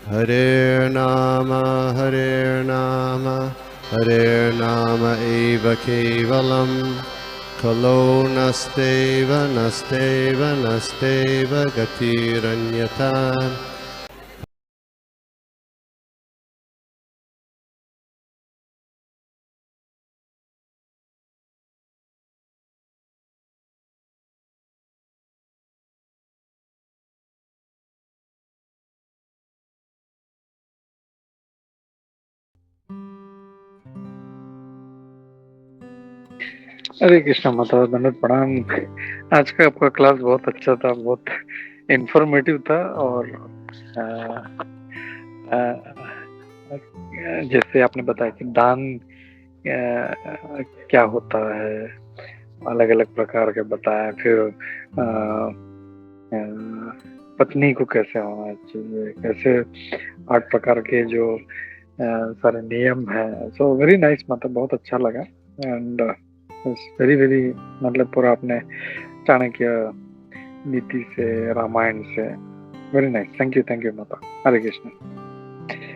Hare Nama, Hare Nama eva kevalam, Kalo nasteva, nasteva, nasteva gatiranyata. हरे कृष्णा माता, दंडवत प्रणाम। आज का आपका क्लास बहुत अच्छा था, बहुत इंफॉर्मेटिव था। और आ, आ, जैसे आपने बताया कि दान क्या होता है, अलग अलग प्रकार के बताया। फिर पत्नी को कैसे होना चाहिए, कैसे 8 प्रकार के जो सारे नियम है। सो वेरी नाइस, मतलब बहुत अच्छा लगा। एंड वेरी वेरी, मतलब पूरा आपने चाणक्य नीति से, रामायण से, वेरी नाइस। थैंक यू माता। हरे कृष्ण।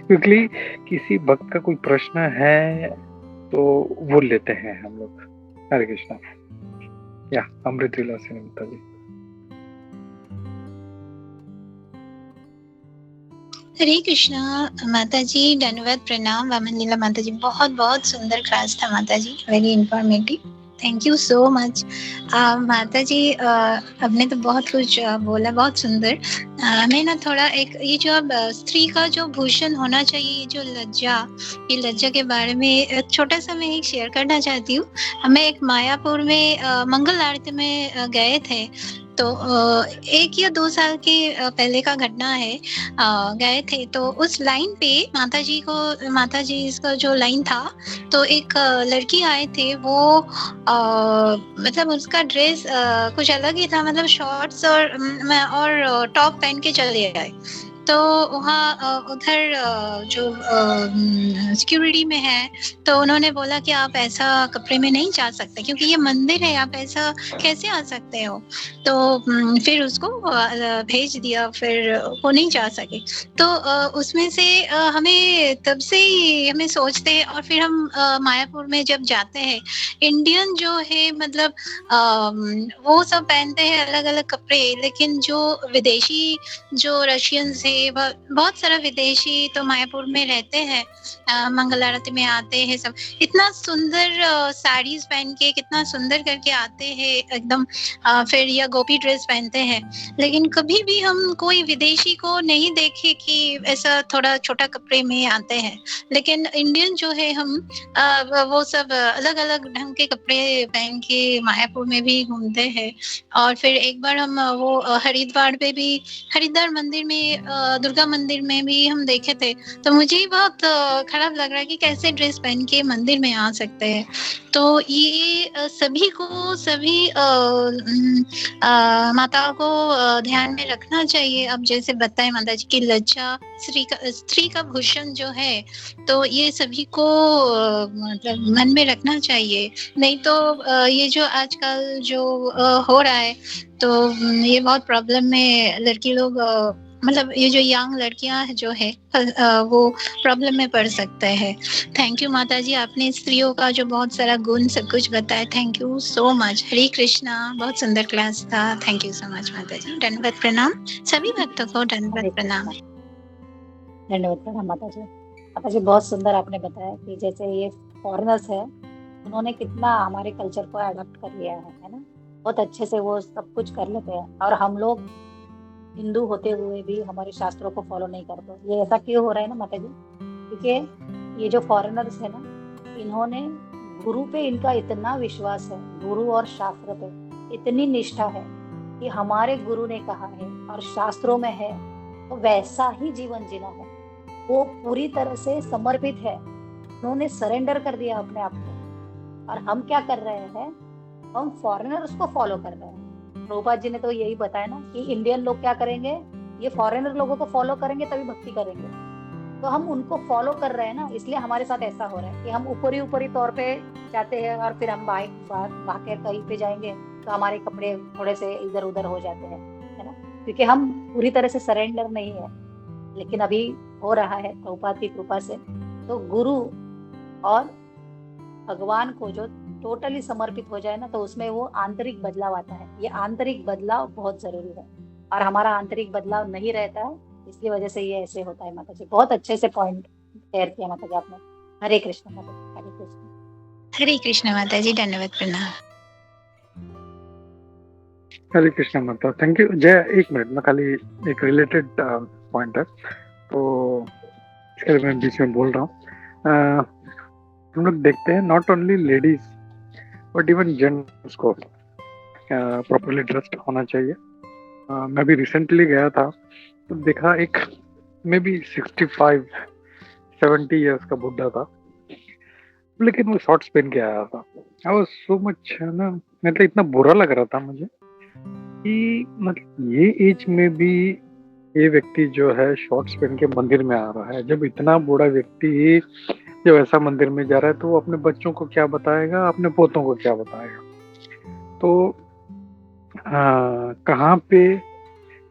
क्विकली किसी भक्त का कोई प्रश्न है तो वो लेते हैं हम लोग। हरे कृष्ण। या अमृत विलासिनी माता जी। हरे कृष्णा माता जी, धन्यवाद, प्रणाम। वामन लीला माता जी, बहुत बहुत सुंदर क्लास था माता जी, very informative. Thank you so much माता जी। आपने तो बहुत कुछ बोला, बहुत सुंदर। मैं ना थोड़ा एक ये जो अब स्त्री का जो भूषण होना चाहिए, ये जो लज्जा, ये लज्जा के बारे में एक छोटा सा मैं एक शेयर करना चाहती हूँ। हमें एक मायापुर में मंगल आरती में गए थे। तो 1 या 2 साल के पहले का घटना है। गए थे तो उस लाइन पे माता जी इसका जो लाइन था, तो एक लड़की आए थे। वो मतलब उसका ड्रेस कुछ अलग ही था, मतलब शॉर्ट्स और टॉप पहन के चले आए। तो वहाँ उधर जो सिक्योरिटी में है, तो उन्होंने बोला कि आप ऐसा कपड़े में नहीं जा सकते, क्योंकि ये मंदिर है, आप ऐसा कैसे आ सकते हो। तो फिर उसको भेज दिया, फिर वो नहीं जा सके। तो उसमें से हमें तब से ही हमें सोचते हैं। और फिर हम मायापुर में जब जाते हैं, इंडियन जो है मतलब वो सब पहनते हैं अलग अलग कपड़े, लेकिन जो विदेशी, जो रशियंस है, बहुत सारा विदेशी तो मायापुर में रहते हैं, मंगल आरती में आते हैं सब। इतना सुंदर साड़ीज पहन के, कितना सुंदर करके आते हैं एकदम। फिर या गोपी ड्रेस पहनते हैं। लेकिन कभी भी हम कोई विदेशी को नहीं देखे कि ऐसा थोड़ा छोटा कपड़े में आते हैं। लेकिन इंडियन जो है हम वो सब अलग अलग ढंग के कपड़े पहन के मायापुर में भी घूमते हैं। और फिर एक बार हम वो हरिद्वार पे भी, हरिद्वार मंदिर में, दुर्गा मंदिर में भी हम देखे थे। तो मुझे ही बहुत खराब लग रहा है कि कैसे ड्रेस पहन के मंदिर में आ सकते हैं। तो ये सभी को, सभी माताओं को ध्यान में रखना चाहिए। अब जैसे बताए माता जी की लज्जा स्त्री का भूषण जो है, तो ये सभी को मतलब मन में रखना चाहिए। नहीं तो ये जो आजकल जो हो रहा है, तो ये बहुत प्रॉब्लम में लड़की लोग, मतलब ये जो यंग लड़कियां जो है वो प्रॉब्लम में पड़ सकते हैं। थैंक यू माता जी, आपने स्त्रियों का जो बहुत सारा गुण सब कुछ बताया। Thank you so much. Hare Krishna, बहुत सुंदर क्लास था। थैंक यू सो मच माता जी। धन्यवाद, प्रणाम सभी भक्तों को। धन्यवाद, प्रणाम। धन्यवाद प्रणाम माता जी। माता जी बहुत सुंदर आपने बताया कि जैसे ये फॉरेनर्स है, उन्होंने कितना हमारे कल्चर को अडॉप्ट कर लिया है ना। बहुत अच्छे से वो सब कुछ कर लेते हैं, और हम लोग हिंदू होते हुए भी हमारे शास्त्रों को फॉलो नहीं करते। ये ऐसा क्यों हो रहा है ना माता जी? क्योंकि ये जो फॉरेनर्स है ना, इन्होंने गुरु पे इनका इतना विश्वास है, गुरु और शास्त्र पे इतनी निष्ठा है कि हमारे गुरु ने कहा है और शास्त्रों में है, तो वैसा ही जीवन जीना है। वो पूरी तरह से समर्पित है, उन्होंने सरेंडर कर दिया अपने आप को। और हम क्या कर रहे हैं? हम फॉरेनर्स को फॉलो कर रहे हैं। प्रभुपाद जी ने तो यही बताया ना कि इंडियन लोग क्या करेंगे, ये फॉरेनर लोगों को फॉलो करेंगे तभी भक्ति करेंगे। तो हम उनको फॉलो कर रहे हैं ना, इसलिए हमारे साथ ऐसा हो रहा है कि हम ऊपरी तौर पे जाते हैं, और फिर हम बाहर कहीं पे जाएंगे तो हमारे कपड़े थोड़े से इधर उधर हो जाते हैं, है ना, क्योंकि हम पूरी तरह से सरेंडर नहीं है। लेकिन अभी हो रहा है प्रभुपाद की कृपा से, तो गुरु और भगवान को जो टोटली समर्पित हो जाए ना, तो उसमें वो आंतरिक बदलाव आता है। ये आंतरिक बदलाव बहुत जरूरी है, और हमारा आंतरिक बदलाव नहीं रहता है, इसकी वजह से ये ऐसे होता है। माता जी बहुत अच्छे से पॉइंट शेयर किया माता जी आपने। हरे कृष्ण माता जी, हरे कृष्ण। हरे कृष्ण माता जी, धन्यवाद, प्रणाम। हरे कृष्णा माता, थैंक यू। जय, एक मिनट में खाली एक रिलेटेड पॉइंट है, तो इसके लिए मैं बीच में बोल रहा हूँ। हम लोग देखते हैं not only ladies but even gents को प्रॉपरली ड्रेस्ड होना चाहिए। मैं भी रिसेंटली गया था तो देखा एक मे बी 65-70 ईयर्स का बुढ़ा था, लेकिन वो शॉर्ट्स पहन के आया था। आई वाज सो मच ना, मतलब इतना बुरा लग रहा था मुझे कि मतलब ये एज में भी ये व्यक्ति जो है शॉर्ट्स पहन के मंदिर में आ रहा है। जब इतना बूढ़ा व्यक्ति जब ऐसा मंदिर में जा रहा है तो वो अपने बच्चों को क्या बताएगा, अपने पोतों को क्या बताएगा। तो कहाँ पे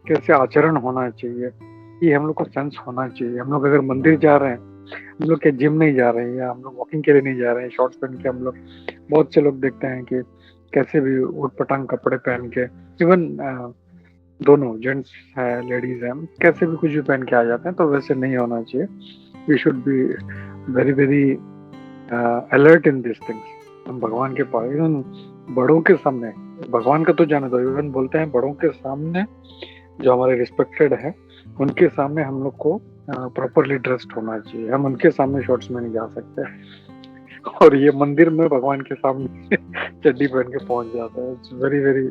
कैसे आचरण होना चाहिए, ये हम लोग को सेंस होना चाहिए। हम लोग अगर मंदिर जा रहे हैं, हम लोग क्या जिम नहीं जा रहे हैं या हम लोग वॉकिंग के लिए नहीं जा रहे हैं शॉर्ट्स पहन के। हम लोग बहुत से लोग देखते हैं कि कैसे भी उट पटांग कपड़े पहन के, इवन दोनों जेंट्स है लेडीज है, कैसे भी कुछ भी पहन के आ जाते हैं। तो वैसे नहीं होना चाहिए। We should be very very alert in this things. हम भगवान के पास, इवन बड़ों के सामने, भगवान का तो जाने दो, इवन बोलते हैं बड़ों के सामने जो हमारे रिस्पेक्टेड है उनके सामने हम लोग को प्रॉपरली ड्रेस्ड होना चाहिए। हम उनके सामने शॉर्ट्स में नहीं जा सकते। और ये मंदिर में भगवान के सामने चड्डी पहन के पहुंच जाता है। It's very very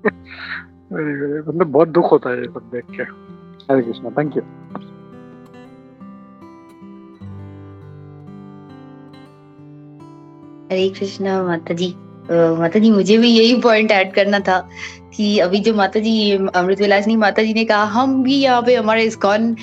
very very, मतलब बहुत दुख होता है ये सब देख के। हरे कृष्णा, थैंक यू। हरे कृष्णा माता जी। माता जी मुझे भी यही पॉइंट ऐड करना था कि अभी जो माता जी अमृत विलासिनी माता जी ने कहा, हम भी यहाँ पे हमारे इस्कॉन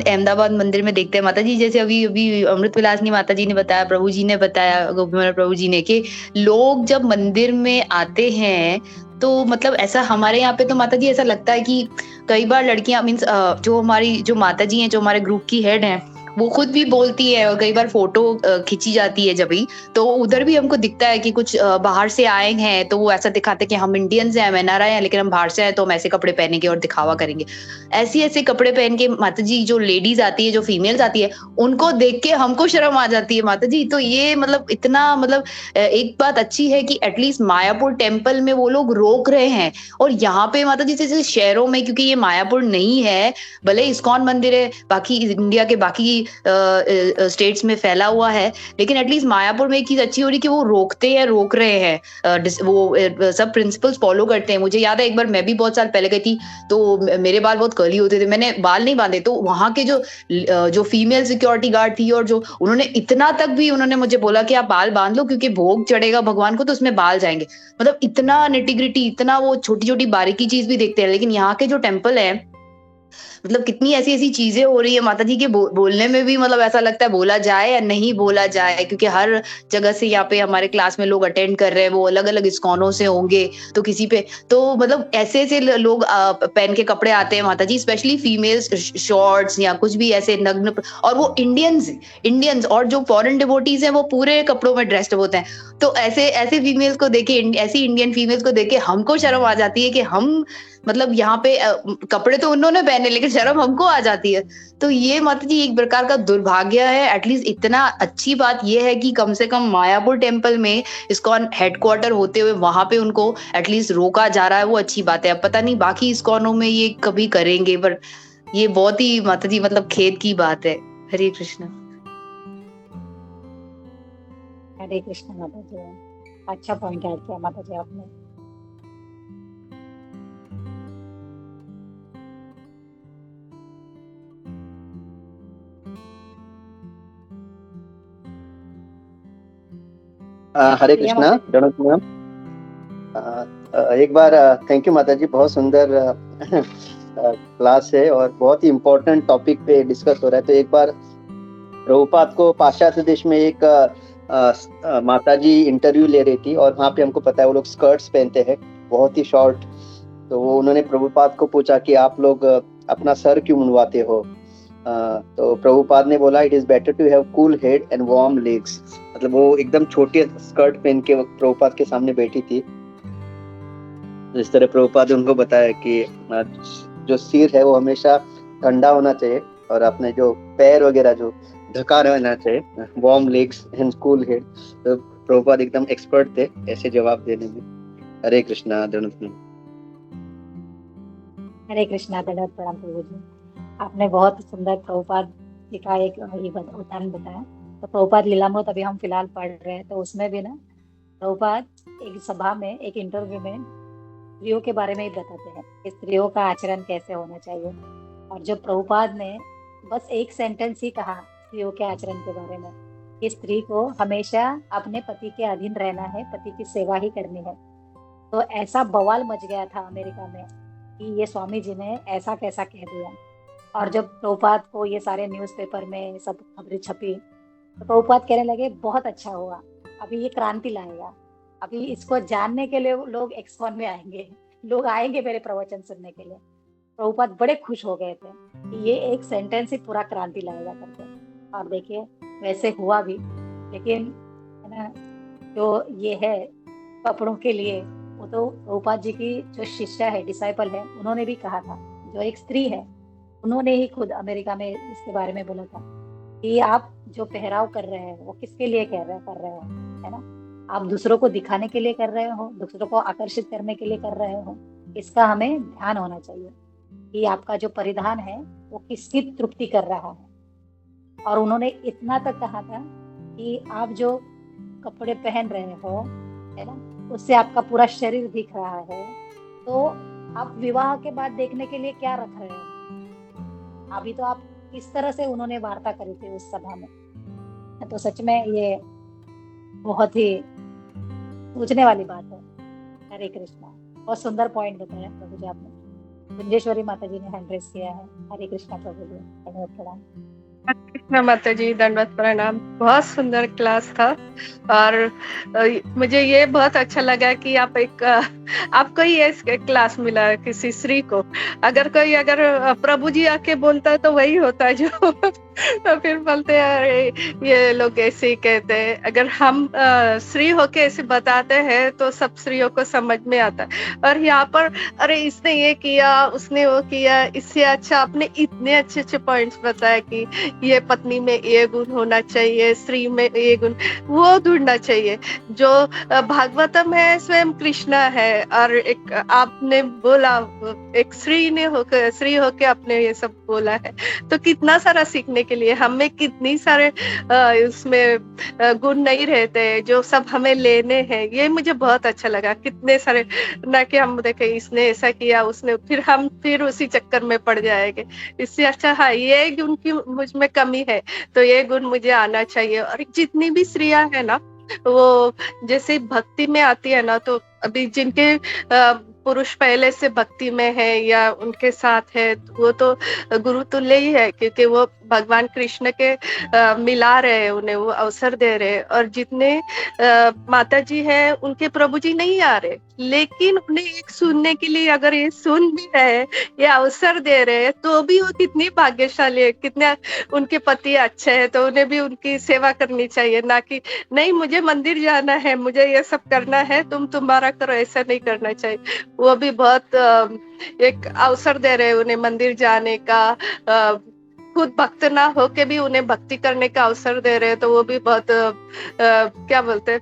अहमदाबाद मंदिर में देखते हैं माता जी। जैसे अभी अभी अमृत विलासिनी माता जी ने बताया, प्रभु जी ने बताया, गोपीनाथ प्रभु जी ने, कि लोग जब मंदिर में आते हैं तो मतलब ऐसा हमारे यहाँ पे तो माता जी ऐसा लगता है कि कई बार लड़कियां मीन्स जो हमारी जो माता जी हैं, जो हमारे ग्रुप की हेड हैं, वो खुद भी बोलती है, और कई बार फोटो खींची जाती है जब भी, तो उधर भी हमको दिखता है कि कुछ बाहर से आए हैं तो वो ऐसा दिखाते हैं कि हम इंडियंस हैं, हम एनआरआई हैं, लेकिन हम बाहर से आए तो हम ऐसे कपड़े पहनेंगे और दिखावा करेंगे। ऐसे ऐसे कपड़े पहन के माता जी जो लेडीज आती है, जो फीमेल्स आती है, उनको देख के हमको शर्म आ जाती है माता जी। तो ये मतलब इतना मतलब एक बात अच्छी है कि एटलीस्ट मायापुर टेम्पल में वो लोग रोक रहे हैं। और यहाँ पे माता जी जैसे शहरों में, क्योंकि ये मायापुर नहीं है, भले इस्कॉन मंदिर है बाकी इंडिया के बाकी स्टेट्स में फैला हुआ है, लेकिन एटलीस्ट मायापुर में एक चीज अच्छी हो रही है कि वो रोक रहे हैं, वो सब प्रिंसिपल्स फॉलो करते हैं। मुझे याद है एक बार मैं भी बहुत साल पहले गई थी, तो मेरे बाल बहुत कर्ली होते थे, मैंने बाल नहीं बांधे, तो वहां के जो फीमेल सिक्योरिटी गार्ड थी, और जो उन्होंने इतना तक भी उन्होंने मुझे बोला कि आप बाल बांध लो क्योंकि भोग चढ़ेगा भगवान को तो उसमें बाल जाएंगे। मतलब इतना निटिग्रिटी, इतना वो छोटी छोटी बारीकी चीज भी देखते हैं। लेकिन यहाँ के जो टेम्पल है, मतलब कितनी ऐसी ऐसी चीजें हो रही है माता जी के बोलने में भी मतलब ऐसा लगता है बोला जाए या नहीं बोला जाए, क्योंकि हर जगह से यहाँ पे हमारे क्लास में लोग अटेंड कर रहे हैं, वो अलग अलग इस्कॉनों से होंगे, तो किसी पे तो मतलब ऐसे ऐसे लोग पहन के कपड़े आते हैं माता जी, स्पेशली फीमेल्स शॉर्ट्स या कुछ भी ऐसे नग्न, और वो इंडियंस और जो फॉरेन डिवोटीज हैं वो पूरे कपड़ों में ड्रेस्ड होते हैं। तो ऐसे ऐसे फीमेल्स को देखे, ऐसी इंडियन फीमेल्स को देखे हमको शर्म आ जाती है कि हम मतलब यहाँ पे कपड़े तो उन्होंने पहने लेकिन शर्म हमको आ जाती है। तो ये माता जी एक प्रकार का दुर्भाग्य है। एटलीस्ट इतना अच्छी बात ये है कि कम से कम मायापुर टेम्पल में इस्कॉन हेडक्वार्टर होते हुए वहां पे उनको एटलीस्ट रोका जा रहा है, वो अच्छी बात है। अब पता नहीं बाकी इस्कॉनों में ये कभी करेंगे, पर ये बहुत ही माता जी मतलब खेद की बात है। हरे कृष्ण। हरे कृष्ण माता जी, अच्छा पॉइंट ऐड किया माता जी आपने। हरे कृष्णा रणत मैम, एक बार थैंक यू माता जी, बहुत सुंदर क्लास है और बहुत ही इम्पोर्टेंट टॉपिक पे डिस्कस हो रहा है। तो एक बार प्रभुपाद को पाश्चात्य देश में एक माता जी इंटरव्यू ले रही थी, और वहाँ पे हमको पता है वो लोग स्कर्ट्स पहनते हैं बहुत ही शॉर्ट। तो वो उन्होंने प्रभुपाद को पूछा कि आप लोग अपना सर क्यों मुंडवाते हो? तो प्रभुपाद ने बोला it is better to have cool head and warm legs. मतलब वो एकदम छोटे स्कर्ट पहन के प्रभुपाद के सामने बैठी थी। इस तरह प्रभुपाद ने उनको बताया कि जो सिर है वो हमेशा ठंडा होना चाहिए और अपने जो पैर वगैरह जो ढका रहना चाहिए, warm legs and cool head. तो प्रभुपाद एकदम एक्सपर्ट थे ऐसे जवाब देने में। हरे कृष्णा, दंडवत हरे कृष्णा, दंडवत प्रणाम प्रभु जी। आपने बहुत सुंदर प्रभुपाद जी का एक उदाहरण बताया। तो प्रभुपाद लीलामृत अभी हम फिलहाल पढ़ रहे हैं, तो उसमें भी ना प्रभुपाद एक सभा में, एक इंटरव्यू में स्त्रियों के बारे में ही बताते हैं कि स्त्रियों का आचरण कैसे होना चाहिए। और जो प्रभुपाद ने बस एक सेंटेंस ही कहा स्त्रियों के आचरण के बारे में कि स्त्री को हमेशा अपने पति के अधीन रहना है, पति की सेवा ही करनी है। तो ऐसा बवाल मच गया था अमेरिका में कि ये स्वामी जी ने ऐसा कैसा कह दिया। और जब प्रभुपाद को ये सारे न्यूज़पेपर में सब खबरें छपी तो प्रभुपाद कहने लगे बहुत अच्छा हुआ, अभी ये क्रांति लाएगा, अभी इसको जानने के लिए लोग एक्सकॉन में आएंगे, लोग आएंगे मेरे प्रवचन सुनने के लिए। प्रभुपाद बड़े खुश हो गए थे कि ये एक सेंटेंस ही पूरा क्रांति लाएगा करके। और देखिए वैसे हुआ भी। लेकिन है ना, जो ये है कपड़ों के लिए, वो तो प्रभुपाद जी की जो शिष्या है, डिसाइपल है, उन्होंने भी कहा था, जो एक स्त्री है उन्होंने ही खुद अमेरिका में इसके बारे में बोला था कि आप जो पहराव कर रहे हैं वो किसके लिए कर रहे हो, है ना? आप दूसरों को दिखाने के लिए कर रहे हो, दूसरों को आकर्षित करने के लिए कर रहे हो। इसका हमें ध्यान होना चाहिए कि आपका जो परिधान है वो किसकी तृप्ति कर रहा है। और उन्होंने इतना तक कहा था कि आप जो कपड़े पहन रहे हो, है ना, उससे आपका पूरा शरीर दिख रहा है, तो आप विवाह के बाद देखने के लिए क्या रख रहे हो? अभी तो आप इस तरह से उन्होंने वार्ता करी थी उस सभा में। तो सच में ये बहुत ही सोचने वाली बात है। हरे कृष्णा, बहुत सुंदर पॉइंट बताया प्रभु जी आपने। कुंजेश्वरी माता जी ने हैंड रेस किया है। हरे कृष्णा प्रभु जी, धन्यवाद प्रणाम। कृष्णा माता जी, दंडवत प्रणाम। बहुत सुंदर क्लास था और मुझे ये बहुत अच्छा लगा कि आपको ही ये क्लास मिला किसी स्त्री को। अगर प्रभु जी आके बोलता है तो वही होता है जो तो फिर बोलते हैं अरे ये लोग ऐसे ही कहते हैं। अगर हम स्त्री होके ऐसे बताते हैं तो सब स्त्रियों को समझ में आता है। और यहाँ पर अरे इसने ये किया, उसने वो किया, इससे अच्छा आपने इतने अच्छे अच्छे पॉइंट्स बताया कि ये पत्नी में ये गुण होना चाहिए, स्त्री में ये गुण वो ढूंढना चाहिए जो भागवतम है, स्वयं कृष्णा है। और एक आपने बोला एक स्त्री होके आपने ये सब बोला है, तो कितना सारा सीखने के लिए। हमें कितनी सारे उसमें गुण नहीं रहते जो सब हमें लेने हैं। ये मुझे बहुत अच्छा लगा। कितने सारे, ना कि हम देखे इसने ऐसा किया, उसने, फिर उसी चक्कर में पड़ जाएंगे। इससे अच्छा हाँ ये गुण की मुझ में कमी है तो ये गुण मुझे आना चाहिए। और जितनी भी स्त्रियां है ना, वो जैसे भक्ति में आती है ना, तो अभी जिनके पुरुष पहले से भक्ति में है या उनके साथ है, वो तो गुरु तुल्य ही है, क्योंकि वो भगवान कृष्ण के मिला रहे हैं, उन्हें वो अवसर दे रहे हैं। और जितने माता जी है उनके प्रभु जी नहीं आ रहे, लेकिन उन्हें एक सुनने के लिए अगर ये सुन भी रहे, ये अवसर दे रहे हैं, तो भी वो कितनी भाग्यशाली है। कितने उनके पति अच्छे हैं तो उन्हें भी उनकी सेवा करनी चाहिए, ना कि नहीं मुझे मंदिर जाना है, मुझे ये सब करना है, तुम्हारा करो, ऐसा नहीं करना चाहिए। वो भी बहुत एक अवसर दे रहे हैं उन्हें मंदिर जाने का, खुद भक्त ना हो के भी उन्हें भक्ति करने का अवसर दे रहे हैं, तो वो भी बहुत क्या बोलते हैं,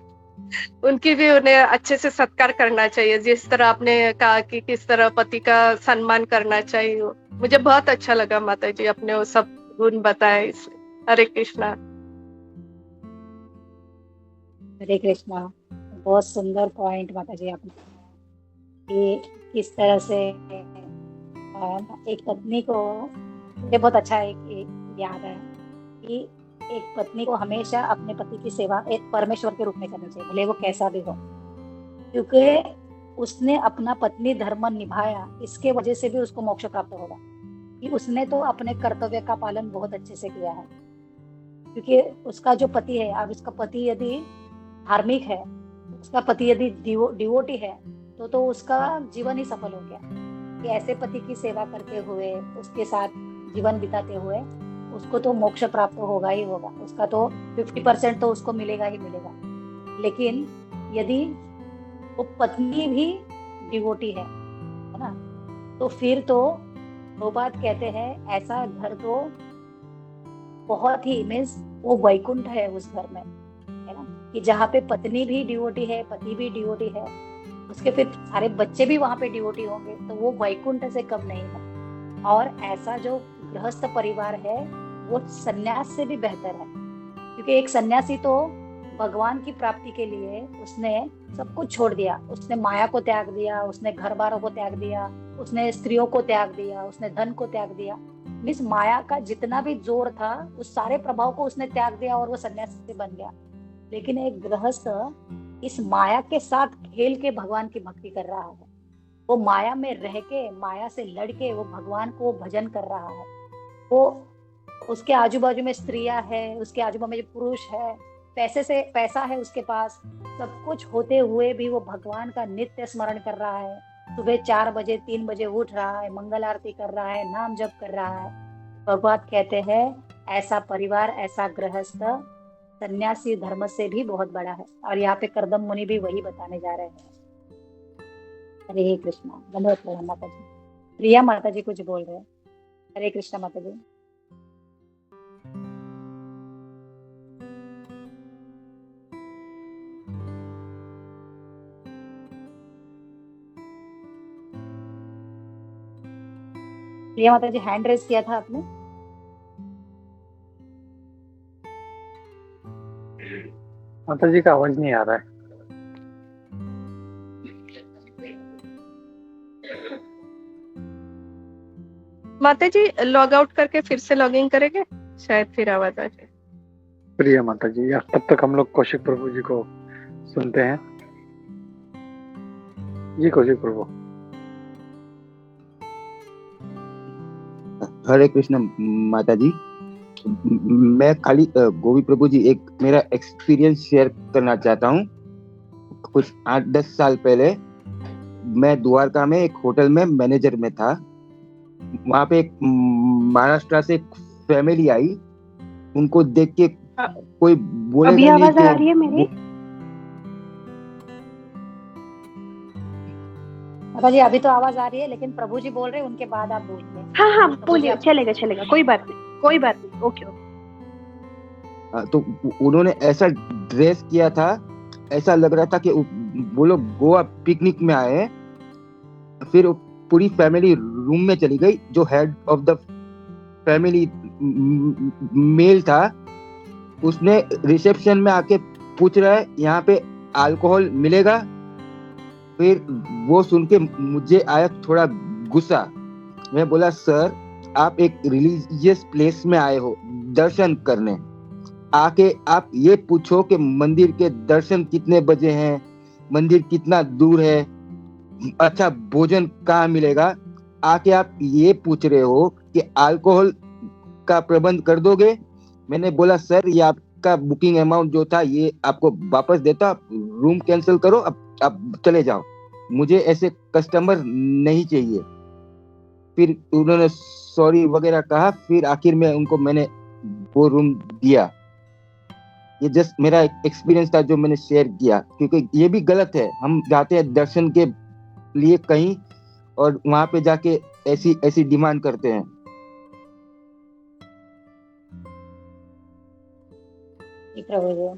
उनकी भी उन्हें अच्छे से सत्कार करना चाहिए। जिस तरह आपने कहा कि किस तरह पति का सम्मान करना चाहिए, मुझे बहुत अच्छा लगा माता जी अपने वो सब गुण बताए इसलिए। हरे कृष्णा। हरे कृष्णा, बहुत सुंदर पॉइंट माता जी आपने कि किस तरह से एक पत्नी को, मुझे बहुत अच्छा एक याद है कि एक पत्नी को हमेशा अपने पति की सेवा एक परमेश्वर के रूप में करनी चाहिए, भले वो कैसा भी हो, क्योंकि उसने अपना पत्नी धर्म निभाया, इसके वजह से भी उसको मोक्ष प्राप्त होगा कि उसने तो अपने कर्तव्य का पालन बहुत अच्छे से किया है। क्योंकि उसका जो पति है, अब उसका पति यदि धार्मिक है, उसका पति यदि डिवोटी है, तो उसका जीवन ही सफल हो गया। कि ऐसे पति की सेवा करते हुए, उसके साथ जीवन बिताते हुए उसको तो मोक्ष प्राप्त होगा ही होगा, उसका तो 50% तो उसको मिलेगा ही मिलेगा। लेकिन यदि वो पत्नी भी डिवोटी है ना, तो फिर तो प्रभुपाद कहते हैं ऐसा घर तो बहुत ही मीन्स वो वैकुंठ है उस घर में, है ना, कि जहाँ पे पत्नी भी डिवोटी है, पति भी डिवोटी है, उसके फिर सारे बच्चे भी वहां पे डिवोटी होंगे, तो वो वैकुंठ से कम नहीं है। और ऐसा जो गृहस्थ परिवार है वो सन्यास से भी बेहतर है, क्योंकि एक सन्यासी तो भगवान की प्राप्ति के लिए उसने सब कुछ छोड़ दिया, उसने माया को त्याग दिया, उसने घर बारों को त्याग दिया, उसने स्त्रियों को त्याग दिया, उसने धन को त्याग दिया, मीन्स माया का जितना भी जोर था उस सारे प्रभाव को उसने त्याग दिया और वो सन्यासी बन गया। लेकिन एक गृहस्थ इस माया के साथ खेल के भगवान की भक्ति कर रहा है, वो माया में रह के, माया से लड़के वो भगवान को भजन कर रहा है। वो उसके आजू बाजू में स्त्रियां है, उसके आजू बाजू में पुरुष है, पैसा है उसके पास, सब कुछ होते हुए भी वो भगवान का नित्य स्मरण कर रहा है। सुबह 4 बजे 3 बजे उठ रहा है, मंगल आरती कर रहा है, नाम जप कर रहा है। भगवान कहते हैं ऐसा परिवार, ऐसा गृहस्थ सन्यासी धर्म से भी बहुत बड़ा है। और यहाँ पे करदम मुनि भी वही बताने जा रहे हैं। हरे कृष्णा। धन्यवाद प्रणाम माता जी। प्रिया माता जी कुछ बोल रहे हैं। हरे कृष्णा माता जी। प्रिया माता जी हैंड रेस किया था आपने। माता जी का आवाज नहीं आ रहा है। माता जी लॉग आउट करके फिर से लॉग इन करेंगे, शायद फिर आवाज आ जाए। प्रिया माता जी, या तब तक हम लोग कौशिक प्रभु जी को सुनते हैं। जी कौशिक प्रभु। हरे कृष्ण माता जी। मैं खाली गोविंद प्रभु जी एक मेरा एक्सपीरियंस शेयर करना चाहता हूँ। कुछ 8-10 साल पहले मैं द्वारका में एक होटल में मैनेजर में था। वहां पे एक महाराष्ट्र से एक फैमिली आई। उनको देख के कोई बोलेगा अभी नहीं आवाज कि आ रही है मेरी? माता जी अभी तो आवाज आ रही है, लेकिन प्रभु जी बोल रहे हैं, उनके बाद आप बोलिए। हाँ हाँ बोलिए, चलेगा चलेगा, कोई बात नहीं, ओके। तो उन्होंने ऐसा ड्रेस किया था, ऐसा लग रहा था कि वो लोग गोवा पिकनिक में आए हैं। फिर पूरी फैमिली रूम में चली गई। जो head of the family male था, उसने रिसेप्शन में आके पूछ रहा है यहाँ पे अल्कोहल मिलेगा। फिर वो सुन के मुझे आया थोड़ा गुस्सा। मैं बोला सर, आप एक रिलीजियस प्लेस में आए हो दर्शन करने, आके आप ये पूछो कि मंदिर के दर्शन कितने बजे हैं, मंदिर कितना दूर है, अच्छा भोजन कहाँ मिलेगा, आके आप ये पूछ रहे हो कि अल्कोहल का प्रबंध कर दोगे। मैंने बोला सर, ये आपका बुकिंग अमाउंट जो था ये आपको वापस देता, रूम कैंसिल करो, अब आप चले जाओ, मुझे ऐसे कस्टमर नहीं चाहिए। फिर उन्होंने सॉरी वगैरह कहा। फिर आखिर में उनको मैंने वो रूम दिया। ये जस्ट मेरा एक्सपीरियंस था जो मैंने शेयर किया, क्योंकि ये भी गलत है। हम जाते हैं दर्शन के लिए कहीं और वहां पे जाके ऐसी डिमांड करते हैं। प्रभु जी,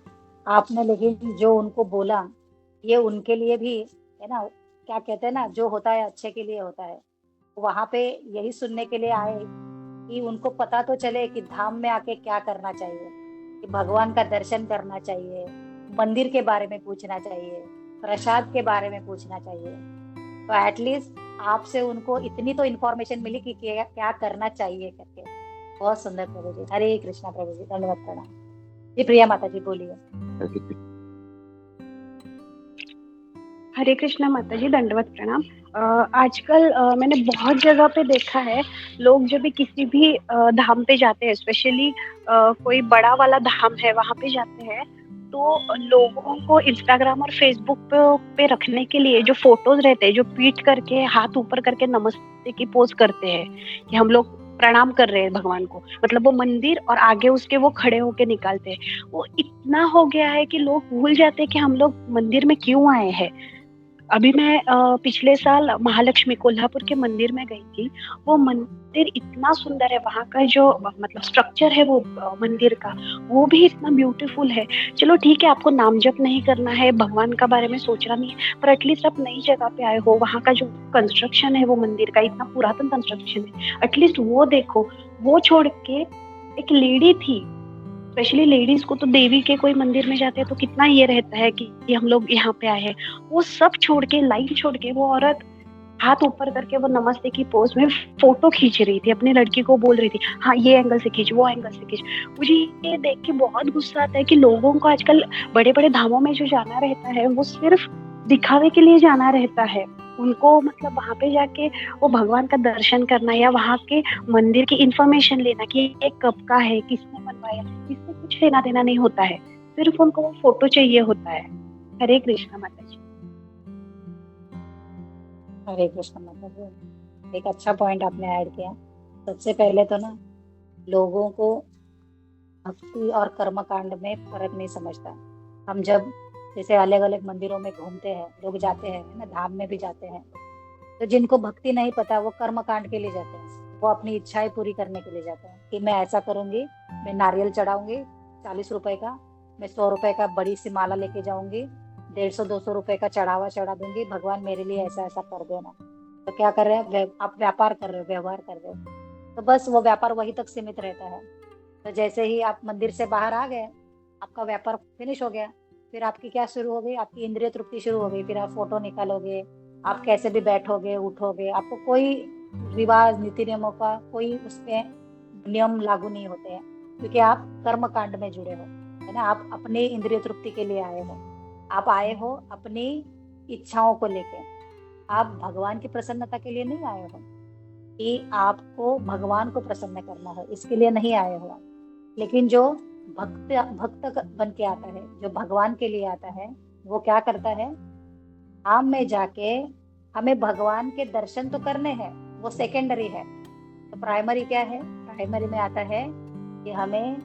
आपने लेकिन जो उनको बोला ये उनके लिए भी है ना, क्या कहते हैं ना, जो होता है अच्छे के लिए होता है। वहां पे यही सुनने के लिए आए कि उनको पता तो चले कि धाम में आके क्या करना चाहिए, कि भगवान का दर्शन करना चाहिए, मंदिर के बारे में पूछना चाहिए, प्रसाद के बारे में पूछना चाहिए। तो एटलीस्ट आपसे उनको इतनी तो इन्फॉर्मेशन मिली कि क्या करना चाहिए करके। बहुत सुंदर प्रभु जी। हरे कृष्णा प्रभु जी। धन्यवाद प्रणाम जी। प्रिया माता जी बोलिए। हरे कृष्णा माता जी। दंडवत प्रणाम। आजकल मैंने बहुत जगह पे देखा है, लोग जब भी किसी भी धाम पे जाते हैं, स्पेशली कोई बड़ा वाला धाम है वहां पे जाते हैं, तो लोगों को इंस्टाग्राम और फेसबुक पे रखने के लिए जो फोटोज रहते हैं, जो पीट करके हाथ ऊपर करके नमस्ते की पोज करते हैं कि हम लोग प्रणाम कर रहे हैं भगवान को, मतलब वो मंदिर और आगे उसके वो खड़े होके निकालते हैं, वो इतना हो गया है कि लोग भूल जाते हैं कि हम लोग मंदिर में क्यों आए हैं। अभी मैं पिछले साल महालक्ष्मी कोल्हापुर के मंदिर में गई थी। वो मंदिर इतना सुंदर है, वहाँ का जो मतलब स्ट्रक्चर है वो मंदिर का, वो भी इतना ब्यूटीफुल है। चलो ठीक है, आपको नाम जप नहीं करना है, भगवान का बारे में सोचना नहीं है, पर एटलीस्ट आप नई जगह पे आए हो, वहाँ का जो कंस्ट्रक्शन है वो मंदिर का इतना पुरातन कंस्ट्रक्शन है, एटलीस्ट वो देखो। वो छोड़ के एक लेडी थी, स्पेशली लेडीज को तो देवी के कोई मंदिर में जाते हैं तो कितना ये रहता है कि हम लोग यहाँ पे आए हैं, वो सब छोड़ के, लाइन छोड़ के, वो औरत हाथ ऊपर करके वो नमस्ते की पोज में फोटो खींच रही थी, अपनी लड़की को बोल रही थी हाँ ये एंगल से खींच, वो एंगल से खींच। मुझे ये देख के बहुत गुस्सा आता है कि लोगों को आजकल बड़े बड़े धामों में जो जाना रहता है वो सिर्फ दिखावे के लिए जाना रहता है। उनको मतलब वहां पे जाके वो भगवान का दर्शन करना या वहां के मंदिर की इंफॉर्मेशन लेना कि ये कब का है, किसने बनवाया, इससे कुछ लेना देना नहीं होता है, सिर्फ उनको वो फोटो चाहिए होता है। हरे कृष्णा माता जी। हरे कृष्ण माता जी, एक अच्छा पॉइंट आपने ऐड किया। सबसे पहले तो ना लोगों को भक्ति और कर्म कांड में फर्क नहीं समझता। हम जब जैसे अलग अलग मंदिरों में घूमते हैं, लोग जाते हैं ना, धाम में भी जाते हैं, तो जिनको भक्ति नहीं पता वो कर्म कांड के लिए जाते हैं, वो अपनी इच्छाएं पूरी करने के लिए जाते हैं कि मैं ऐसा करूंगी, मैं नारियल चढ़ाऊंगी 40 रुपए का, मैं 100 रुपए का बड़ी सी माला लेके जाऊंगी, 150-200 रुपए का चढ़ावा चढ़ा दूंगी, भगवान मेरे लिए ऐसा ऐसा कर देना। तो क्या कर रहे हैं आप? व्यापार कर रहे हो, व्यवहार कर रहे हो। तो बस वो व्यापार वही तक सीमित रहता है। तो जैसे ही आप मंदिर से बाहर आ गए, आपका व्यापार फिनिश हो गया, फिर आपकी क्या शुरू हो गई? आपकी इंद्रिय तृप्ति शुरू हो गई। फिर आप फोटो निकालोगे, आप कैसे भी बैठोगे उठोगे, आपको कोई रिवाज नीति नियमों का कोई उसपे नियम लागू नहीं होते हैं, क्योंकि आप कर्म कांड में जुड़े हो, है ना। आप अपने इंद्रिय तृप्ति के लिए आए हो, आप आए हो अपनी इच्छाओं को लेके, आप भगवान की प्रसन्नता के लिए नहीं आए हो कि आपको भगवान को प्रसन्न करना है, इसके लिए नहीं आए हो। लेकिन जो भक्त बन के आता है, जो भगवान के लिए आता है, वो क्या करता है? धाम में जाके हमें भगवान के दर्शन तो करने हैं, वो सेकेंडरी है। तो प्राइमरी क्या है? प्राइमरी में आता है कि हमें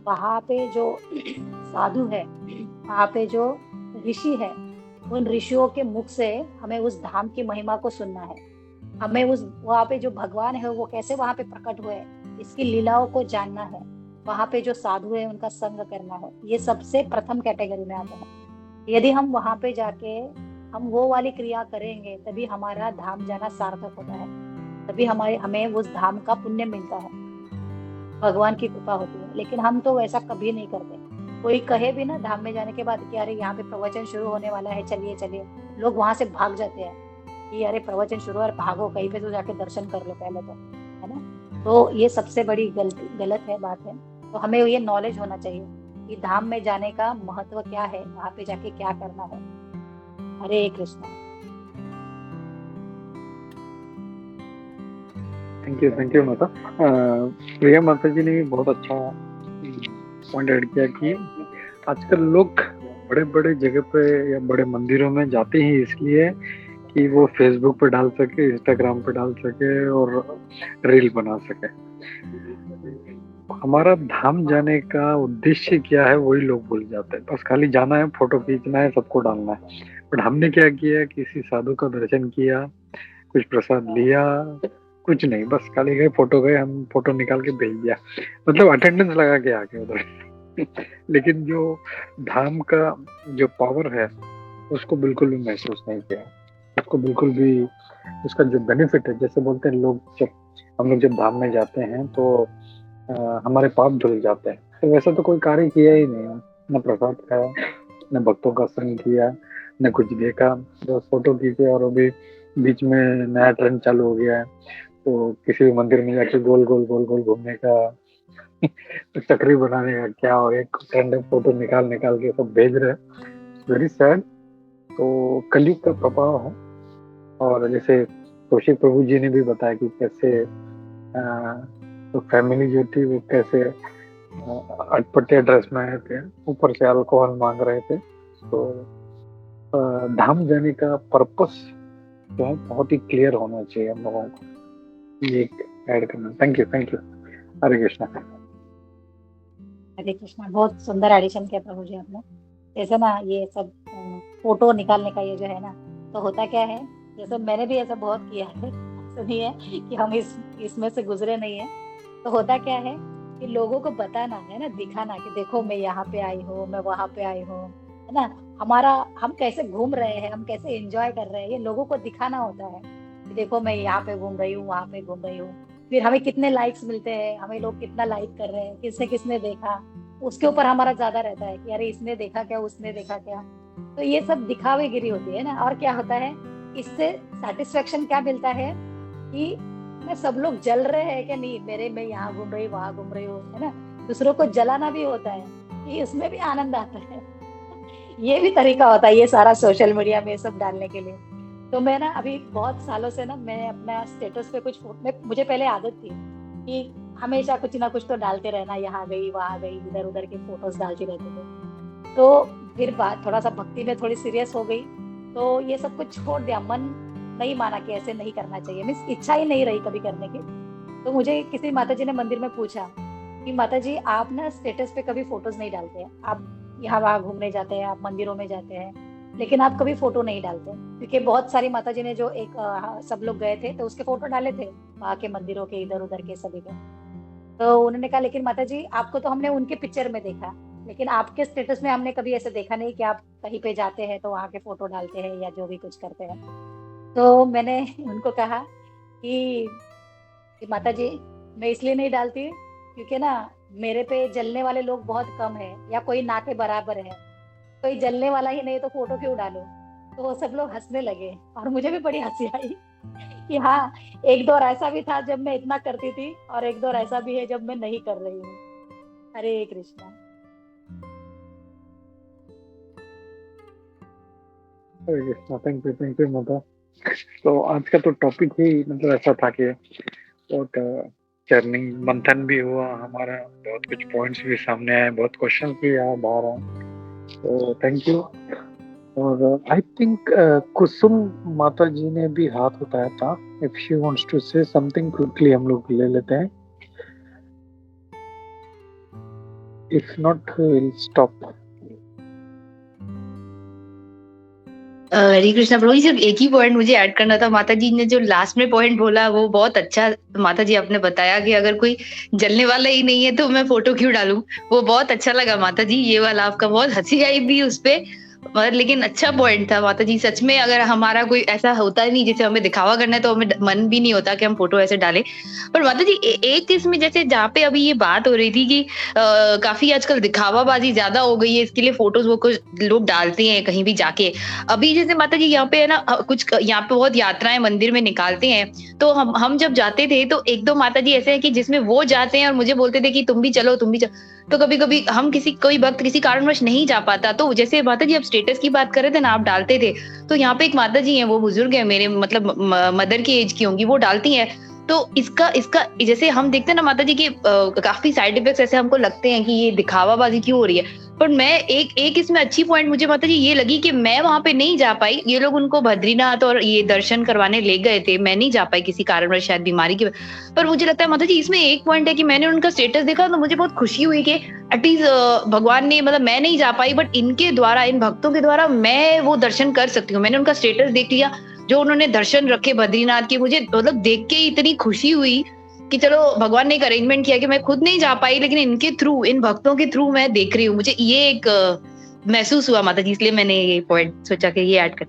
वहाँ पे जो साधु है, वहाँ पे जो ऋषि है, उन ऋषियों के मुख से हमें उस धाम की महिमा को सुनना है। हमें उस वहाँ पे जो भगवान है वो कैसे वहाँ पे प्रकट हुए, इसकी लीलाओं को जानना है। वहाँ पे जो साधु है उनका संग करना है। ये सबसे प्रथम कैटेगरी में आता है। यदि हम वहाँ पे जाके हम वो वाली क्रिया करेंगे, तभी हमारा धाम जाना सार्थक होता है, तभी हमें उस धाम का पुण्य मिलता है, भगवान की कृपा होती है। लेकिन हम तो वैसा कभी नहीं करते। कोई कहे भी ना धाम में जाने के बाद कि अरे यहाँ पे प्रवचन शुरू होने वाला है, चलिए चलिए, लोग वहां से भाग जाते हैं कि अरे प्रवचन शुरू है, भागो कहीं पे तो जाके दर्शन कर लो पहले तो, है ना। तो ये सबसे बड़ी गलत है बात है। तो हमें ये नॉलेज होना चाहिए कि धाम में जाने का महत्व क्या है, वहां पे जाके क्या करना है। हरे कृष्णा। थैंक यू माता। प्रिया माता जी ने बहुत अच्छा पॉइंट ऐड किया कि आजकल लोग बड़े बड़े जगह पे या बड़े मंदिरों में जाते ही इसलिए कि वो फेसबुक पे डाल सके, इंस्टाग्राम पे डाल सके और रील बना सके। हमारा धाम जाने का उद्देश्य क्या है वही लोग भूल जाते हैं। बस खाली जाना है, फोटो खींचना है, सबको डालना है। बट हमने क्या किया? किसी साधु का दर्शन किया, कुछ प्रसाद लिया, कुछ नहीं, बस खाली गए, फोटो गए, हम फोटो निकाल के भेज दिया, मतलब अटेंडेंस लगा के आ गए उधर। लेकिन जो धाम का जो पावर है उसको बिल्कुल भी महसूस नहीं किया, उसको बिल्कुल भी उसका जो बेनिफिट है, जैसे बोलते हैं लोग, हम लोग जब धाम में जाते हैं तो हमारे पाप धुल जाते हैं, तो वैसा तो कोई कार्य किया ही नहीं, न प्रसाद खाया, न भक्तों का संग किया, न कुछ देखा, बस फोटो खींचे। और अभी बीच में नया ट्रेंड चालू हो गया है, तो किसी भी मंदिर में जाके गोल गोल गोल गोल घूमने का, चक्री बनाने का क्या, और एक ट्रेंड है, फोटो निकाल के सब भेज रहे हैं। Very sad. तो कलयुग का प्रभाव है। और जैसे कौशिक प्रभु जी ने भी बताया कि कैसे तो फैमिली जो थी वो कैसे अटपटे ड्रेस में आए थे, ऊपर से अल्कोहल मांग रहे थे। तो धाम जाने का पर्पस जो है बहुत ही क्लियर होना चाहिए हम लोगों को, ये ऐड करना। Thank you, thank you. Hare Krishna. Hare Krishna, बहुत सुंदर एडिशन किया प्रभु जी आपने। जैसे ना ये सब फोटो निकालने का ये जो है ना, तो होता क्या है, जैसे मैंने भी ऐसा बहुत किया है, ऐसा नहीं है कि हम इसमें से गुजरे नहीं है। तो होता क्या है कि लोगों को बताना है ना, दिखाना कि देखो मैं यहाँ पे आई हूँ, मैं वहां पे आई हूँ, है ना, हम कैसे घूम रहे हैं, हम कैसे एंजॉय कर रहे हैं, ये लोगों को दिखाना होता है कि देखो मैं यहाँ पे घूम रही हूँ, वहां पे घूम रही हूँ। फिर हमें कितने लाइक्स मिलते हैं, हमें लोग कितना लाइक कर रहे हैं, किसने किसने देखा, उसके ऊपर हमारा ज्यादा रहता है कि अरे इसने देखा क्या, उसने देखा क्या। तो ये सब दिखावेगिरी होती है ना। और क्या होता है, इससे सेटिस्फेक्शन क्या मिलता है कि मैं सब लोग जल रहे हैं क्या नहीं, मैं यहाँ घूम रही हूँ, वहां घूम रही हूँ, है ना। दूसरों को जलाना भी होता है कि उसमें भी आनंद आता है। ये भी तरीका होता है ये सारा सोशल मीडिया में सब डालने के लिए। तो मैं ना अभी बहुत सालों से ना मैं अपना स्टेटस पे मुझे पहले आदत थी कि हमेशा कुछ ना कुछ तो डालते रहना, यहाँ गई वहां गई, इधर उधर के फोटोज डालती रहती थी। तो फिर बात थोड़ा सा भक्ति में थोड़ी सीरियस हो गई, तो ये सब कुछ छोड़ दिया। मन नहीं माना कि ऐसे नहीं करना चाहिए, मीन्स इच्छा ही नहीं रही कभी करने की। तो मुझे किसी माता जी ने मंदिर में पूछा कि माता जी आप ना स्टेटस पे कभी फोटोज नहीं डालते हैं, आप यहाँ वहाँ घूमने जाते हैं, आप मंदिरों में जाते हैं, लेकिन आप कभी फोटो नहीं डालते। क्योंकि बहुत सारी माता जी ने जो सब लोग गए थे तो उसके फोटो डाले थे वहाँ के मंदिरों के, इधर उधर के सभी के। तो उन्होंने कहा लेकिन माता जी आपको तो हमने उनके पिक्चर में देखा, लेकिन आपके स्टेटस में हमने कभी ऐसे देखा नहीं कि आप कहीं पे जाते हैं तो वहाँ के फोटो डालते हैं या जो भी कुछ करते हैं। तो मैंने उनको कहा कि माता जी मैं इसलिए नहीं डालती क्योंकि ना मेरे पे जलने वाले लोग बहुत कम है, या कोई ना के बराबर है, कोई जलने वाला ही नहीं तो फोटो क्यों डालो। तो वो सब लोग हंसने लगे और मुझे भी बड़ी हंसी आई कि हाँ, एक दौर ऐसा भी था जब मैं इतना करती थी और एक दौर ऐसा भी है जब मैं नहीं कर रही हूँ। हरे कृष्णा। हरे कृष्णा, थैंक यू माता। तो आज का तो टॉपिक ही मतलब ऐसा था कि बहुत चर्निंग मंथन भी हुआ हमारा, बहुत कुछ पॉइंट्स भी सामने आए, बहुत क्वेश्चंस भी बाहर आए। तो थैंक यू। और आई थिंक कुसुम माता जी ने भी हाथ उठाया था, if she wants to say something quickly हम लोग ले लेते हैं, if not will stop. Hare Krishna Prabhu ji, सिर्फ एक ही पॉइंट मुझे ऐड करना था। माता जी ने जो लास्ट में पॉइंट बोला वो बहुत अच्छा माता जी आपने बताया कि अगर कोई जलने वाला ही नहीं है तो मैं फोटो क्यों डालूं। वो बहुत अच्छा लगा माता जी, ये वाला आपका बहुत हंसी आई भी उस पे, मगर लेकिन अच्छा पॉइंट था माता जी। सच में अगर हमारा कोई ऐसा होता नहीं जैसे हमें दिखावा करना है तो हमें मन भी नहीं होता कि हम फोटो ऐसे डालें। पर माता जी एक इसमें जैसे जहाँ पे अभी ये बात हो रही थी कि काफी आजकल दिखावाबाजी ज्यादा हो गई है, इसके लिए फोटोज वो कुछ लोग डालते हैं कहीं भी जाके। अभी जैसे माता जी यहाँ पे है ना, कुछ यहाँ पे बहुत यात्राएं मंदिर में निकालते हैं, तो हम जब जाते थे तो एक दो माता जी ऐसे हैं कि जिसमें वो जाते हैं और मुझे बोलते थे कि तुम भी चलो तुम भी चलो। तो कभी कभी हम कोई वक्त किसी कारणवश नहीं जा पाता, तो जैसे माता जी अब स्टेटस की बात कर रहे थे ना, आप डालते थे, तो यहाँ पे एक माता जी हैं, वो बुजुर्ग है मेरे, मतलब मदर की एज की होंगी, वो डालती हैं। तो इसका जैसे हम देखते हैं ना माता जी की काफी साइड इफेक्ट्स ऐसे हमको लगते हैं कि ये दिखावाबाजी क्यों हो रही है। पर मैं एक इसमें अच्छी पॉइंट मुझे माता जी ये लगी कि मैं वहां पे नहीं जा पाई, ये लोग उनको बद्रीनाथ और ये दर्शन करवाने ले गए थे, मैं नहीं जा पाई किसी कारणवश, शायद बीमारी की। पर मुझे लगता है माता जी इसमें एक पॉइंट है कि मैंने उनका स्टेटस देखा तो मुझे बहुत खुशी हुई कि एटलीस्ट भगवान ने, मतलब मैं नहीं जा पाई बट इनके द्वारा, इन भक्तों के द्वारा मैं वो दर्शन कर सकती हूँ। मैंने उनका स्टेटस देख लिया जो उन्होंने दर्शन रखे बद्रीनाथ के, मुझे मतलब देख के इतनी खुशी हुई कि चलो भगवान ने एक अरेंजमेंट किया कि मैं खुद नहीं जा पाई लेकिन इनके थ्रू, इन भक्तों के थ्रू मैं देख रही हूँ। मुझे ये एक महसूस हुआ माता जी, इसलिए मैंने ये पॉइंट सोचा कि ये ऐड कर।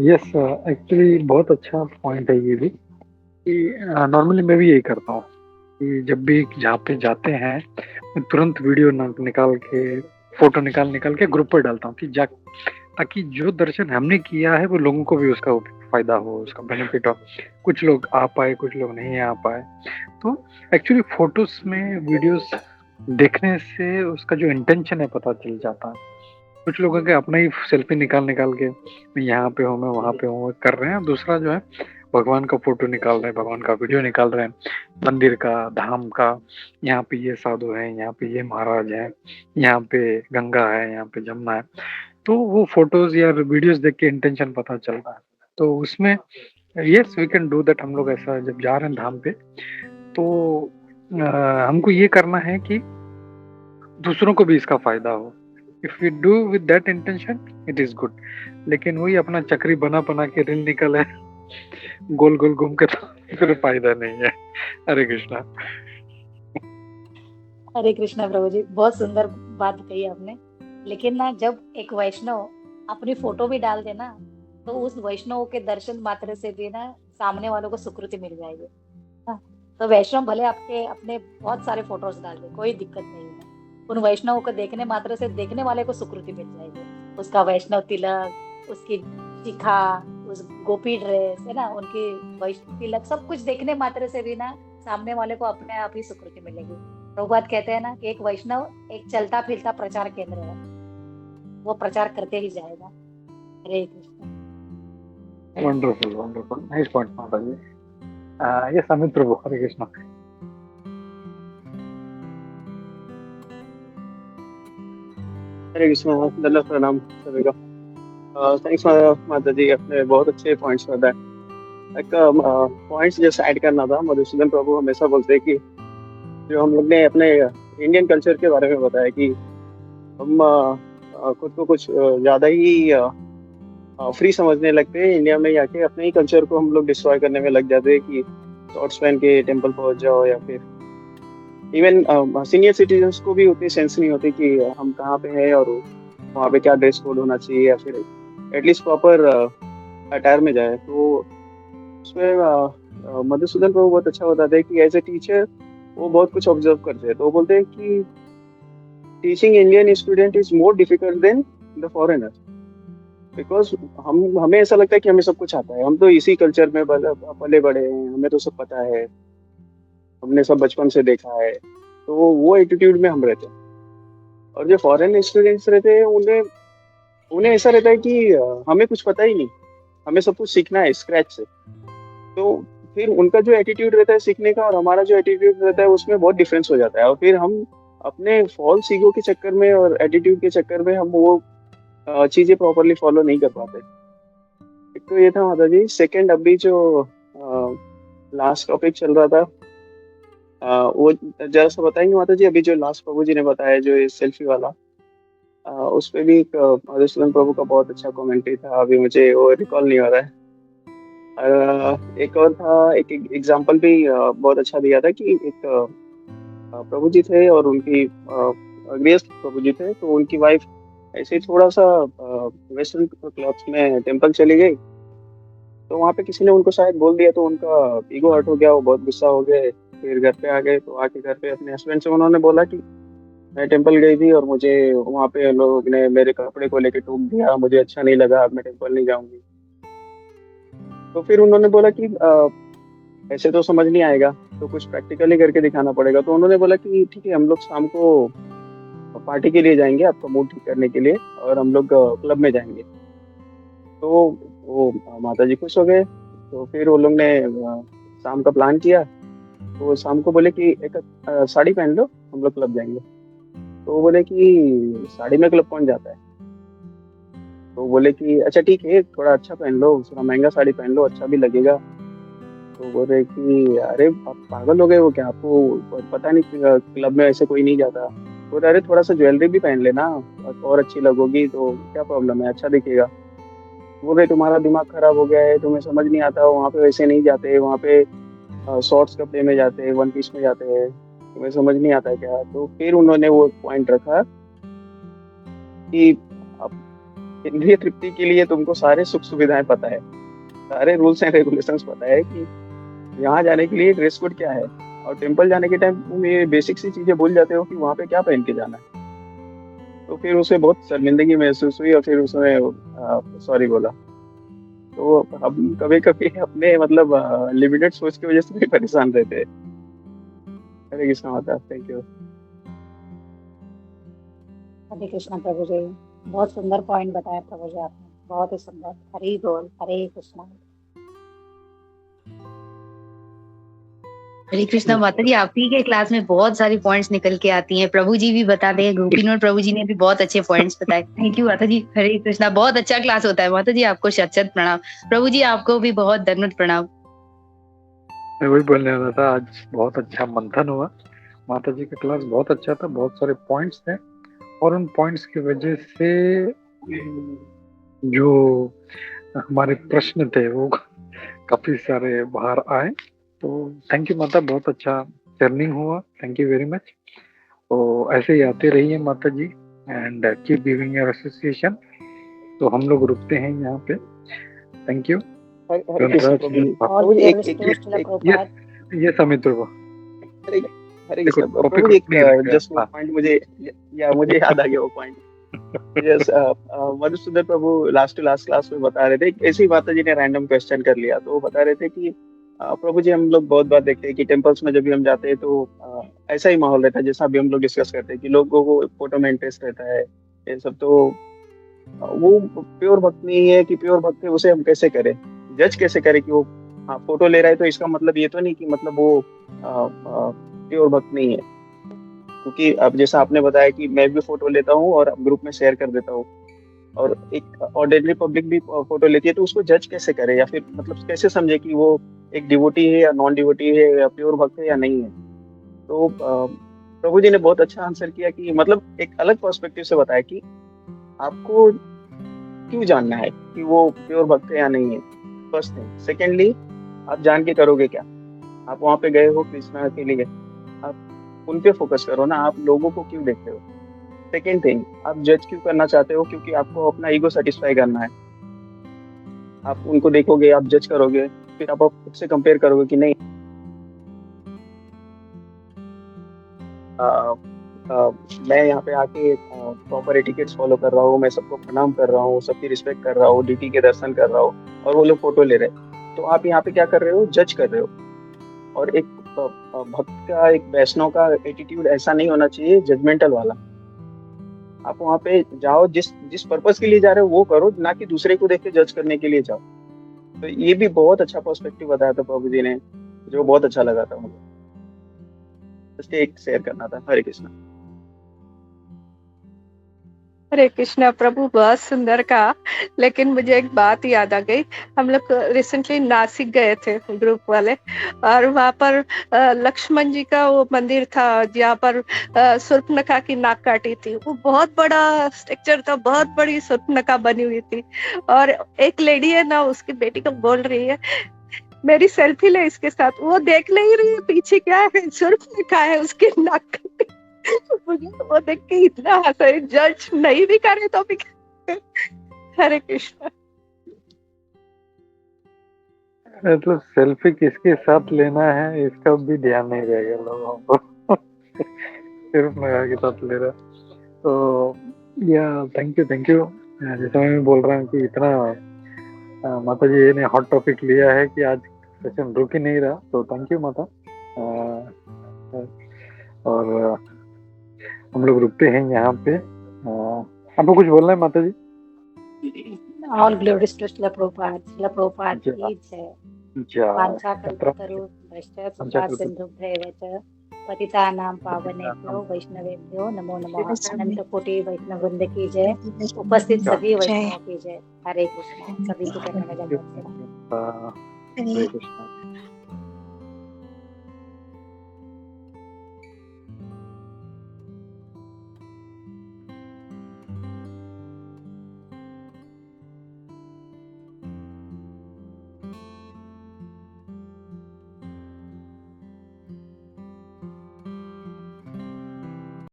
यस, एक्चुअली बहुत अच्छा पॉइंट है ये भी कि नॉर्मली मैं भी यही करता हूँ कि जब भी जहाँ पे जाते हैं मैं तुरंत वीडियो निकाल के, फोटो निकाल के ग्रुप पर डालता हूँ कि ताकि जो दर्शन हमने किया है वो लोगों को भी उसका फायदा हो, उसका बेनिफिट हो। कुछ लोग आ पाए, कुछ लोग नहीं आ पाए। तो एक्चुअली फोटोज में वीडियोस देखने से उसका जो इंटेंशन है पता चल जाता है। कुछ लोगों के अपना ही सेल्फी निकाल के मैं यहाँ पे हूँ, मैं वहाँ पे हूँ कर रहे हैं। दूसरा जो है भगवान का फोटो निकाल रहे हैं, भगवान का वीडियो निकाल रहे हैं, मंदिर का, धाम का, यहाँ पे ये साधु है, यहाँ पे ये महाराज है, यहाँ पे गंगा है, यहाँ पे जमुना है, तो वो फोटोज या वीडियोस देख के इंटेंशन पता चल रहा है। तो उसमें yes we can do that. हम लोग ऐसा जब जा रहे हैं धाम पे, तो हमको ये करना है कि दूसरों को भी इसका फायदा हो। If we do with that intention it is good. लेकिन वही अपना चक्री बना बना के रील निकल है गोल गोल घूम के, तो फिर फायदा नहीं है। हरे कृष्णा। हरे कृष्णा प्रभु जी, बहुत सुंदर बात कही आपने। लेकिन ना, जब एक वैष्णव अपनी फोटो भी डाल देना, तो उस वैष्णव के दर्शन मात्र से भी ना सामने वालों को सुकृति मिल जाएगी। हाँ, तो वैष्णव भले आपके अपने बहुत सारे फोटोज डाल दे, कोई दिक्कत नहीं है। उन वैष्णव को देखने मात्र से देखने वाले को सुकृति मिल जाएगी। उसका वैष्णव तिलक, उसकी शिखा, उस गोपी ड्रेस है ना, उनकी वैष्णव तिलक, सब कुछ देखने मात्र से भी ना सामने वाले को अपने आप ही सुकृति मिलेगी। प्रभुपाद कहते हैं ना कि एक वैष्णव एक चलता फिरता प्रचार केंद्र है, वो प्रचार करते ही जाएगा। Hare Krishna. Wonderful wonderful, nice point माता जी। ये समित प्रभु। हरे कृष्णा। हरे कृष्णा, दंडवत प्रणाम सभी को। थैंक्स माता जी, अपने बहुत अच्छे पॉइंट्स बताए। एक पॉइंट्स जैसे ऐड करना था, मधुसूदन प्रभु हमेशा बोलते हैं कि जो हम लोग ने अपने इंडियन कल्चर के बारे में बताया कि हम खुद को कुछ ज़्यादा ही फ्री समझने लगते हैं इंडिया में आके, अपने ही कल्चर को हम लोग डिस्ट्रॉय करने में लग जाते हैं कि शॉर्ट्स पहन के टेम्पल पहुंच जाओ, या फिर इवन सीनियर सिटीजन्स को भी उतनी सेंस नहीं होती कि हम कहाँ पे हैं और वहाँ पे क्या ड्रेस कोड होना चाहिए, या फिर एटलीस्ट प्रॉपर अटायर में जाए। तो उसमें मधुसूदन प्रभु बहुत अच्छा बताते हैं कि एज ए टीचर वो बहुत कुछ ऑब्जर्व करते हैं। तो वो बोलते हैं कि teaching Indian student is more difficult than the foreigner, because हमें ऐसा लगता है कि हमें सब कुछ आता है, हम तो इसी कल्चर में पले बड़े हैं, हमें तो सब पता है, हमने सब बचपन से देखा है। तो वो एटीट्यूड में हम रहते हैं। और जो फॉरेन स्टूडेंट्स रहते हैं उन्हें ऐसा रहता है कि हमें कुछ पता ही नहीं, हमें सब कुछ सीखना है स्क्रैच से। तो फिर उनका जो एटीट्यूड रहता है सीखने का और हमारा जो एटीट्यूड रहता है उसमें बहुत डिफरेंस हो जाता है। और फिर हम अपने फॉल्स ईगो के चक्कर में और एटीट्यूड के चक्कर में हम वो चीज़ें प्रॉपरली फॉलो नहीं कर पाते। एक तो ये था माता जी। सेकंड, अभी जो लास्ट टॉपिक चल रहा था वो जरा सा बताएंगे माता जी? अभी जो लास्ट प्रभु जी ने बताया जो ये सेल्फी वाला, उस पे भी मधुसूदन प्रभु का बहुत अच्छा कमेंट्री था, अभी मुझे वो रिकॉल नहीं हो रहा है। एक और था, एक एग्जांपल भी बहुत अच्छा दिया था कि एक प्रभु जी थे और उनकी गृहस्थ प्रभु जी थे, तो उनकी वाइफ ऐसे थोड़ा सा वेस्टर्न क्लॉथ्स में टेम्पल चली गई। तो वहाँ पे किसी ने उनको शायद बोल दिया, तो उनका ईगो हर्ट हो गया, वो बहुत गुस्सा हो गए। फिर घर पे आ गए, तो आके घर पे अपने हस्बैंड से उन्होंने बोला कि मैं टेम्पल गई थी और मुझे वहाँ पे लोग ने मेरे कपड़े को लेके टोक दिया, मुझे अच्छा नहीं लगा, अब मैं टेम्पल नहीं जाऊंगी। तो फिर उन्होंने बोला कि ऐसे तो समझ नहीं आएगा, तो कुछ प्रैक्टिकली करके दिखाना पड़ेगा। तो उन्होंने बोला कि ठीक है, हम लोग शाम को पार्टी के लिए जाएंगे, आपका मूड ठीक करने के लिए, और हम लोग क्लब में जाएंगे। तो वो माता जी खुश हो गए। तो फिर वो लोग ने शाम का प्लान किया। तो शाम को बोले कि एक साड़ी पहन लो, हम लोग क्लब जाएंगे। तो वो बोले कि साड़ी में क्लब कौन जाता है? तो बोले कि अच्छा ठीक है, थोड़ा अच्छा पहन लो, थोड़ा महंगा साड़ी पहन लो, अच्छा भी लगेगा। तो बोल रहे कि अरे आप पागल हो गए हो क्या, आपको पता नहीं क्लब में ऐसे कोई नहीं जाता। बोल रहे अरे थोड़ा सा ज्वेलरी भी पहन लेना और अच्छी लगोगी, तो क्या प्रॉब्लम है, अच्छा दिखेगा। बोल रहे तुम्हारा दिमाग खराब हो गया है, तुम्हें समझ नहीं आता, वहाँ पे वैसे नहीं जाते, वहाँ पे शॉर्ट्स कपड़े में जाते हैं, वन पीस में जाते हैं, तुम्हें समझ नहीं आता है क्या? तो फिर उन्होंने वो पॉइंट रखा कि इंद्रिय तृप्ति के लिए तुमको सारे सुख सुविधाएं पता है, सारे रूल्स एंड रेगुलेशंस पता है कि यहाँ जाने के लिए ड्रेस कोड क्या है, और टेम्पल जाने के टाइम तुम ये बेसिक सी चीजें भूल जाते हो कि वहाँ पे क्या पहन के जाना है। तो फिर उसे बहुत शर्मिंदगी महसूस हुई और फिर उसने सॉरी बोला। तो हम कभी कभी अपने मतलब लिमिटेड सोच की वजह से भी परेशान रहते हैं। हरे कृष्णा माता, थैंक यू। हरे कृष्णा प्रभु जी, बहुत सुंदर पॉइंट बताया प्रभु जी आपने, बहुत ही सुंदर। हरि बोल, हरे कृष्णा। हरे कृष्णा माता जी, आप ही के क्लास में बहुत सारी पॉइंट्स निकल के आती हैं। प्रभु जी भी बता दें, गोपीनाथ प्रभु जी ने भी बहुत अच्छे पॉइंट्स बताए। थैंक यू माता जी। हरे कृष्णा, बहुत अच्छा क्लास होता है माता जी। आपको शत शत प्रणाम। प्रभु जी आपको भी बहुत दंडवत प्रणाम। मैं वही बोलने वाला था, आज बहुत अच्छा मंथन हुआ। माता जी का क्लास बहुत अच्छा था, बहुत सारे पॉइंट्स थे और उन पॉइंट्स की वजह से जो हमारे प्रश्न थे वो काफी सारे बाहर आए। तो थैंक यू माता, बहुत अच्छा जर्निंग हुआ। Thank you very much. तो ऐसे ही आते रहिए माता जी and keep giving your association. तो हम लोग रुकते हैं यहाँ पे। Thank you. हरे कृष्ण प्रभु जी। प्रभु जी ये समित्र को हरे देखो कृष्ण प्रभु टॉपिक जी, नहीं रख एक जस्ट वो पॉइंट मुझे याद आ गया वो पॉइंट। यस, मधुसूदन प्रभु लास्ट क्लास में बता रहे थे, ऐसे ही माता जी ने रैंडम क्वेश्चन कर लिया, तो वो बता रहे थे कि प्रभु जी, हम लोग बहुत बार देखते हैं कि टेम्पल्स में जब भी हम जाते हैं तो ऐसा ही माहौल रहता है जैसा अभी हम लोग डिस्कस करते हैं कि लोगों को फोटो में इंटरेस्ट रहता है, ये सब। तो वो प्योर भक्त नहीं है कि प्योर भक्त है, उसे हम कैसे करें, जज कैसे करें कि वो फोटो ले रहा है, तो इसका मतलब ये तो नहीं कि मतलब वो प्योर भक्त नहीं है। क्योंकि अब जैसा आपने बताया कि मैं भी फोटो लेता हूँ और ग्रुप में शेयर कर देता हूँ, और एक ऑर्डिनरी पब्लिक भी फोटो लेती है, तो उसको जज कैसे करे, या फिर मतलब कैसे समझे कि वो एक डिवोटी है या नॉन डिवोटी है, या प्योर भक्त है या नहीं है। तो प्रभु जी ने बहुत अच्छा आंसर किया कि मतलब एक अलग पर्सपेक्टिव से बताया कि आपको क्यों जानना है कि वो प्योर भक्त है या नहीं है, फर्स्ट थिंग। सेकेंडली, आप जान के करोगे क्या? आप वहां पे गए हो कृष्णा के लिए, आप उन पे फोकस करो ना, आप लोगों को क्यों देखते हो। सेकेंड थिंग, आप जज क्यों करना चाहते हो? क्योंकि आपको अपना ईगो सेटिस्फाई करना है। आप उनको देखोगे, आप जज करोगे, फिर आप खुद से कंपेयर करोगे कि नहीं मैं यहाँ पे आके प्रॉपर एटिकेट्स फॉलो कर रहा हूँ, मैं सबको प्रणाम कर रहा हूँ, सबकी रिस्पेक्ट कर रहा हूँ, डीटी के दर्शन कर रहा हूँ, और वो लोग फोटो ले रहे हैं। तो आप यहाँ पे क्या कर रहे हो? जज कर रहे हो। और एक भक्त का, एक वैष्णव का एटीट्यूड ऐसा नहीं होना चाहिए जजमेंटल वाला। आप वहाँ पे जाओ, जिस पर्पस के लिए जा रहे हो वो करो, ना कि दूसरे को देख के जज करने के लिए जाओ। तो ये भी बहुत अच्छा पर्सपेक्टिव बताया था प्रभु जी ने, जो बहुत अच्छा लगा था मुझे। जस्ट एक शेयर करना था। हरे कृष्णा। हरे कृष्णा प्रभु, बहुत सुंदर कहा। लेकिन मुझे एक बात याद आ गई। हम लोग रिसेंटली नासिक गए थे ग्रुप वाले, और वहाँ पर लक्ष्मण जी का वो मंदिर था जहाँ पर शूर्पणखा की नाक काटी थी। वो बहुत बड़ा स्ट्रक्चर था, बहुत बड़ी शूर्पणखा बनी हुई थी। और एक लेडी है ना, उसकी बेटी को बोल रही है मेरी सेल्फी ले इसके साथ। वो देख नहीं रही है पीछे क्या है, शूर्पणखा है उसकी नाक काटी। मुझे तो वो देख के इतना हंसा, जज नहीं भी करे तो भी। हरे कृष्णा। मतलब सेल्फी किसके साथ लेना है इसका भी ध्यान नहीं रहेगा लोगों को। सिर्फ मेरा के साथ ले रहा। तो या थैंक यू। जैसे मैं बोल रहा हूँ कि इतना माता जी ने हॉट टॉपिक लिया है कि आज सेशन रुक ही नहीं रहा। तो थैंक यू माता। और हम लोग रुकते हैं यहाँ पे। आपको कुछ बोलना है माता जी? All glories to Srila Prabhupada की जय। वाञ्छाकल्पतरु भ्रष्ट सिन्धुभ्येव च पतितानां पावनेभ्यो वैष्णवेभ्यो नमो नमः। अनंत कोटि वैष्णव वृंद की जय। उपस्थित सभी वैष्णवों की जय। हरे कृष्णा। सभी को करने लगा। हरे कृष्णा।